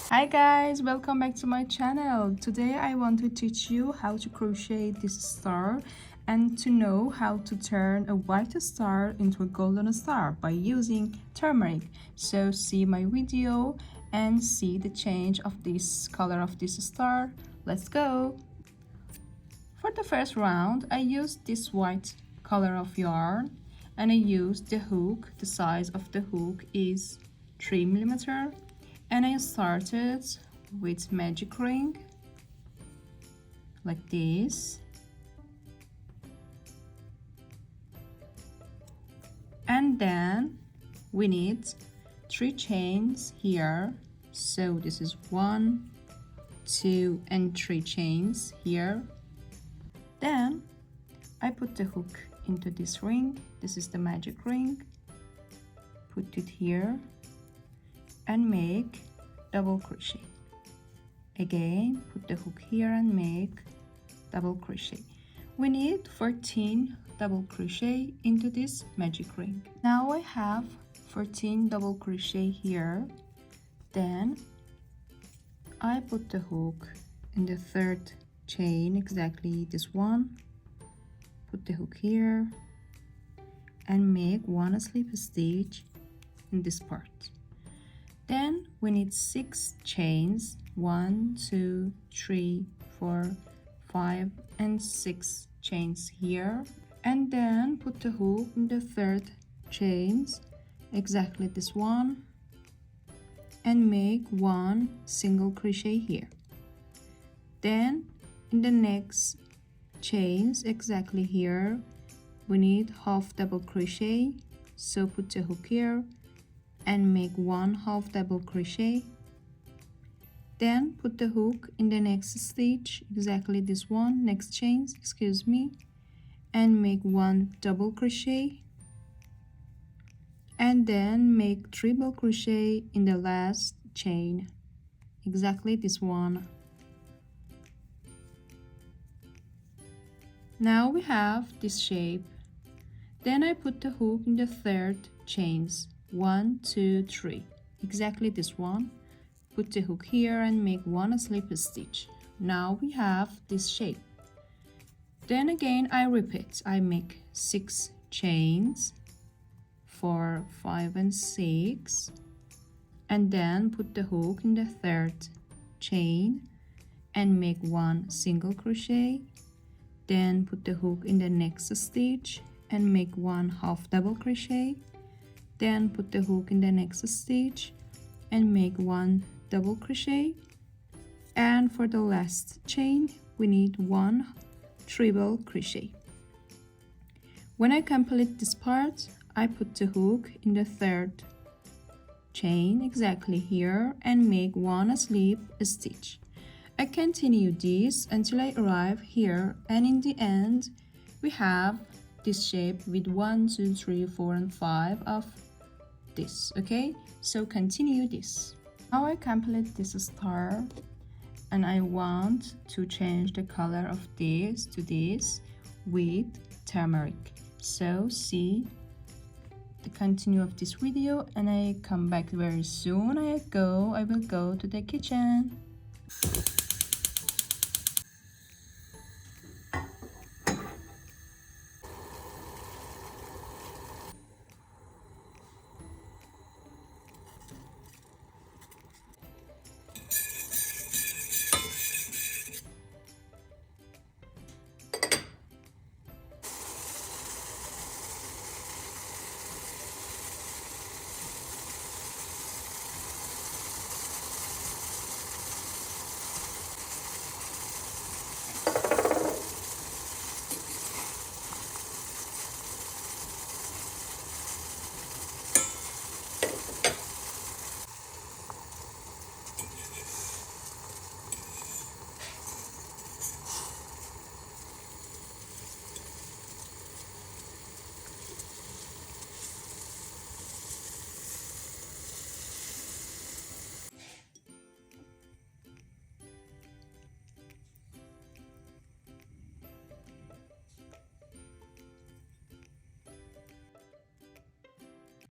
Hi guys, welcome back to my channel. Today I want to teach you how to crochet this star and to know how to turn a white star into a golden star by using turmeric. So see my video and see the change of this color of this star. Let's go. For the first round I used this white color of yarn and I used the hook. The size of the hook is 3mm. And I started with magic ring like this, and then we need 3 chains here. So this is 1, 2 and 3 chains here. Then I put the hook into this ring. This is the magic ring. Put it here and make double crochet. Again, put the hook here and make double crochet. We need 14 double crochet into this magic ring. Now I have 14 double crochet here. Then I put the hook in the 3rd chain, exactly this one. Put the hook here and make 1 slip stitch in this part. Then we need 6 chains, 1, 2, 3, 4, 5 and 6 chains here, and then put the hook in the 3rd chains, exactly this one, and make 1 single crochet here. Then in the next chains, exactly here, we need half double crochet, so put the hook here and make 1 half double crochet. Then put the hook in the next stitch, exactly this one, next chains, excuse me, and make 1 double crochet, and then make 3 double crochet in the last chain, exactly this one. Now we have this shape. Then I put the hook in the 3rd chains, 1, 2, 3, exactly this one. Put the hook here and make 1 slip stitch. Now we have this shape. Then again I repeat. I make 6 chains, 4, 5 and 6, and then put the hook in the 3rd chain and make 1 single crochet. Then put the hook in the next stitch and make 1 half double crochet. Then put the hook in the next stitch and make 1 double crochet, and for the last chain we need 1 triple crochet. When I complete this part, I put the hook in the 3rd chain, exactly here, and make 1 slip stitch. I continue this until I arrive here, and in the end we have this shape with 1, 2, 3, 4 and 5 of this. Okay, so continue this. Now I complete this star and I want to change the color of this to this with turmeric. So see the continue of this video and I come back very soon. I will go to the kitchen.